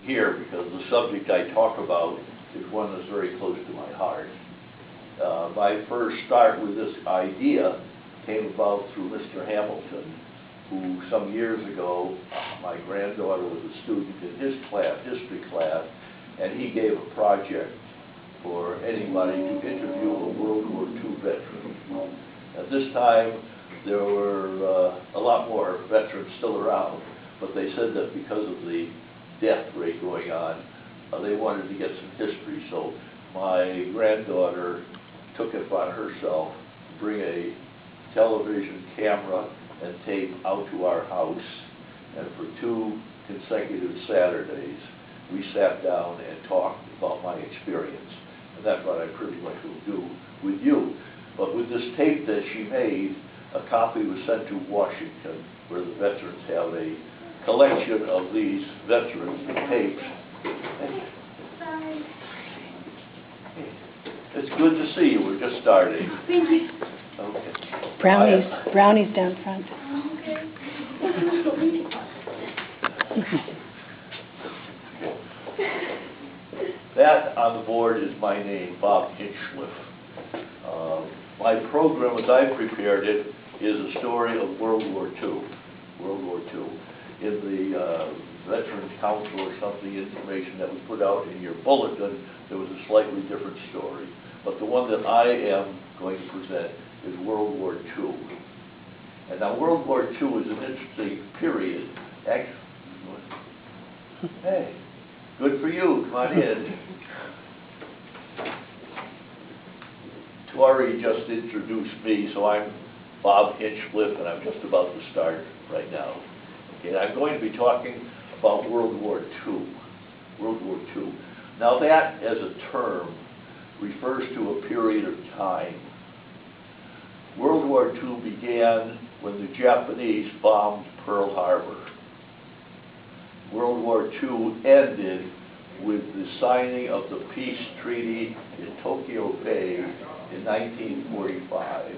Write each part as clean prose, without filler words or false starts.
here because the subject I talk about is one that's very close to my heart. My first start with this idea came about through Mr. Hamilton, who some years ago, my granddaughter was a student in his class, history class, and he gave a project for anybody to interview a World War II veteran. At this time, there were a lot more veterans still around, but they said that because of the death rate going on, they wanted to get some history. So my granddaughter took it upon herself to bring a television camera and tape out to our house, and for 2 consecutive Saturdays, we sat down and talked about my experience. And that's what I pretty much will do with you. But with this tape that she made, a copy was sent to Washington, where the veterans have a collection of these veterans tapes. It's good to see you. We're just starting. Thank you. Okay. Brownies down front. Okay. That on the board is my name, Bob Hinchliff. My program, as I prepared it, is a story of World War II. World War II. In the Veterans Council or something, information that we put out in your bulletin, there was a slightly different story. But the one that I am going to present is World War II. And now World War II is an interesting period. Actually, hey, good for you, come on in. Tori just introduced me, so I'm Bob Hinchliff, and I'm just about to start right now. Okay, I'm going to be talking about World War II. World War II. Now that, as a term, refers to a period of time. World War II began when the Japanese bombed Pearl Harbor. World War II ended with the signing of the peace treaty in Tokyo Bay in 1945.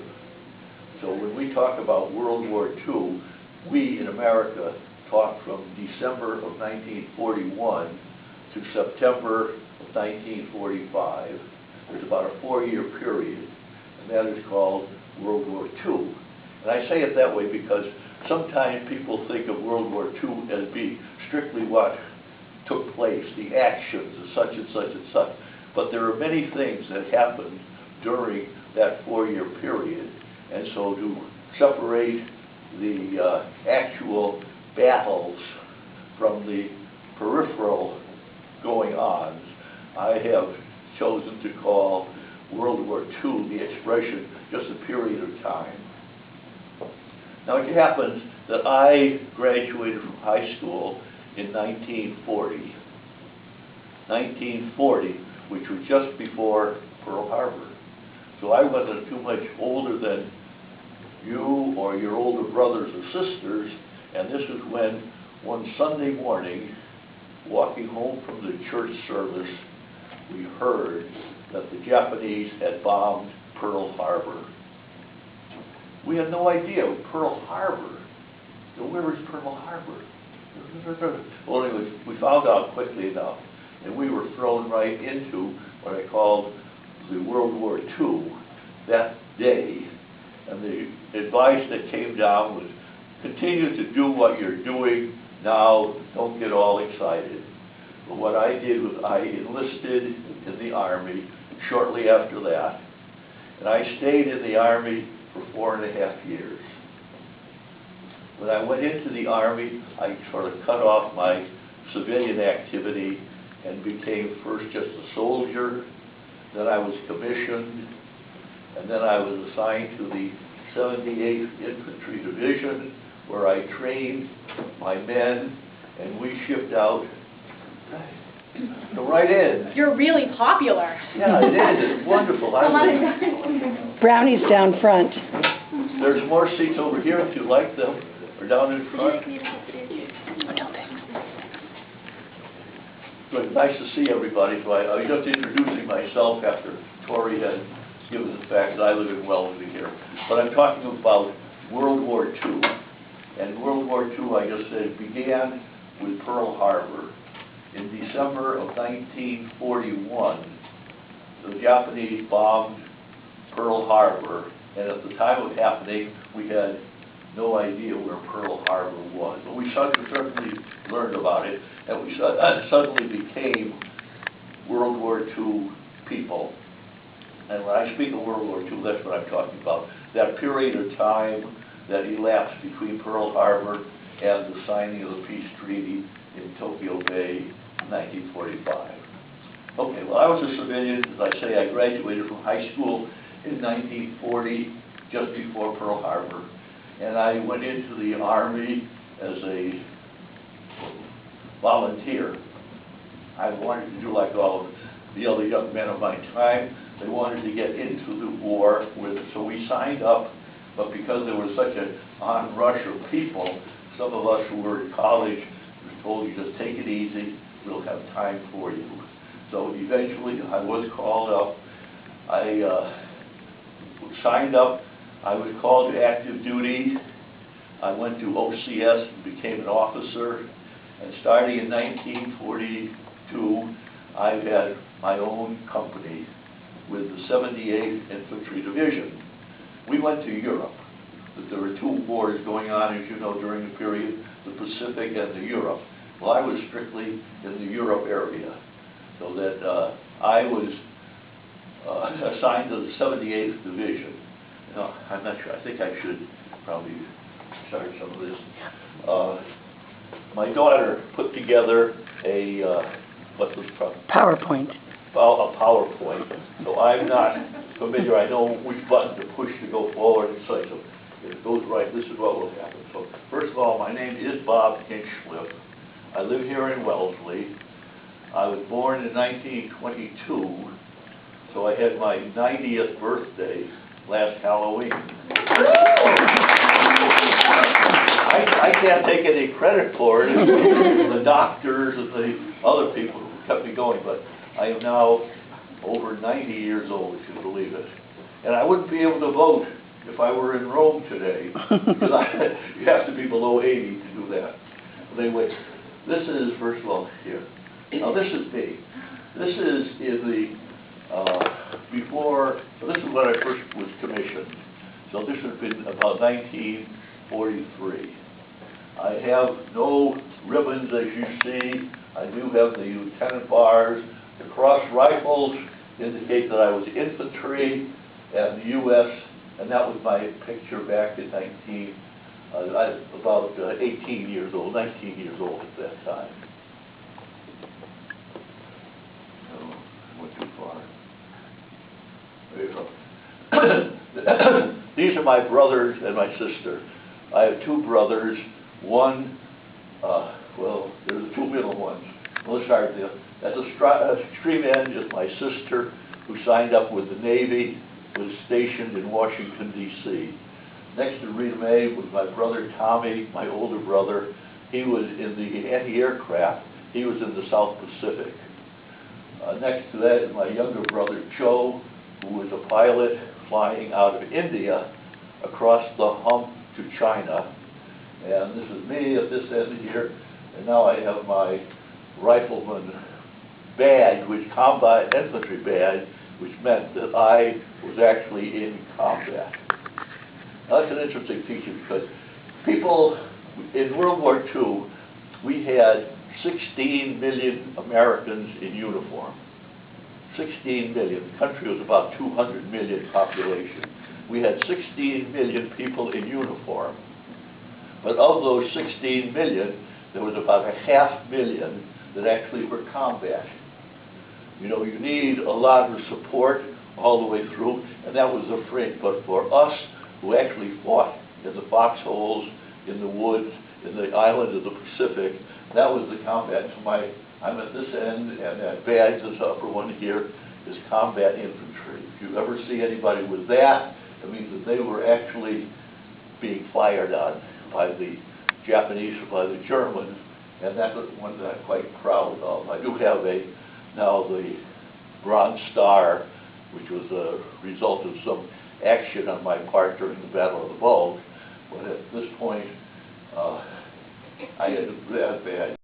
So when we talk about World War II, we in America talk from December of 1941 to September of 1945. There's about a 4-year period, and that is called World War II. And I say it that way because sometimes people think of World War II as being strictly what took place, the actions of such and such and such. But there are many things that happened during that 4-year period. And so to separate the actual battles from the peripheral going-ons, I have chosen to call World War II, the expression, just a period of time. Now it happens that I graduated from high school in 1940. 1940, which was just before Pearl Harbor. So I wasn't too much older than you or your older brothers or sisters, and this is when one Sunday morning, walking home from the church service, we heard that the Japanese had bombed Pearl Harbor. We had no idea. Pearl Harbor. Where is Pearl Harbor? Well, anyway, we found out quickly enough, and we were thrown right into what I called the World War II that day. And the advice that came down was, continue to do what you're doing now, don't get all excited. But what I did was I enlisted in the Army shortly after that, and I stayed in the Army for 4.5 years. When I went into the Army, I sort of cut off my civilian activity and became first just a soldier, then I was commissioned, and then I was assigned to the 78th Infantry Division, where I trained my men, and we shipped out. Go right in. You're really popular. Yeah, it is. It's wonderful. Brownies down front. There's more seats over here if you like them, or down in front. Good. Nice to see everybody. So I was just introducing myself after Tori had given the fact that I live in Wellesley here. But I'm talking about World War II. And World War II, I just said, began with Pearl Harbor. In December of 1941, the Japanese bombed Pearl Harbor, and at the time of happening, we had no idea where Pearl Harbor was. But we certainly learned about it, and we suddenly became World War II people. And when I speak of World War II, that's what I'm talking about. That period of time that elapsed between Pearl Harbor and the signing of the peace treaty in Tokyo Bay in 1945. Okay, well, I was a civilian. As I say, I graduated from high school in 1940, just before Pearl Harbor. And I went into the Army as a volunteer. I wanted to do like all of the other young men of my time. They wanted to get into the war with it. So we signed up, but because there was such an onrush of people, some of us who were in college were told, you just take it easy, we'll have time for you. So eventually I was called up. I signed up. I was called to active duty. I went to OCS and became an officer. And starting in 1942, I've had my own company with the 78th Infantry Division. We went to Europe. There were two wars going on, as you know, during the period, the Pacific and the Europe. Well, I was strictly in the Europe area, so that I was assigned to the 78th Division. No, I'm not sure. I think I should probably start some of this. My daughter put together a, what's this from? PowerPoint. A PowerPoint. So I'm not familiar. I know which button to push to go forward and such. So if it goes right, this is what will happen. So first of all, my name is Bob Hinchcliffe. I live here in Wellesley. I was born in 1922, so I had my 90th birthday last Halloween. I can't take any credit for it. The doctors and the other people who kept me going, but I am now over 90 years old, if you believe it. And I wouldn't be able to vote if I were in Rome today, because you have to be below 80 to do that. But anyway, this is, first of all, here. Now this is me. This is in the, before, so this is when I first was commissioned. So this has been about 1943. I have no ribbons, as you see. I do have the lieutenant bars. The cross rifles indicate that I was infantry at the U.S., and that was my picture back in I was about 18 years old, 19 years old at that time. No, I went too far. There you go. These are my brothers and my sister. I have two brothers. One, well, there's the two middle ones. Let's start there. At the extreme end is my sister, who signed up with the Navy, was stationed in Washington, D.C. Next to Rita Mae was my brother Tommy, my older brother. He was in the anti-aircraft. He was in the South Pacific. Next to that is my younger brother Joe, who was a pilot flying out of India across the hump to China. And this is me at this end here. And now I have my rifleman badge, which combat infantry badge, which meant that I was actually in combat. Now, that's an interesting feature because people in World War II, we had 16 million Americans in uniform. 16 million. The country was about 200 million population. We had 16 million people in uniform. But of those 16 million, there was about 500,000 that actually were combat. You know, you need a lot of support all the way through, and that was the fringe. But for us, who actually fought in the foxholes, in the woods, in the islands of the Pacific, that was the combat. So I'm at this end, and that badge, this upper one here, is combat infantry. If you ever see anybody with that, it means that they were actually being fired on by the Japanese or by the Germans, and that's one that I'm quite proud of. I do have now the Bronze Star, which was a result of some action on my part during the Battle of the Bulge, but at this point, I had that badge.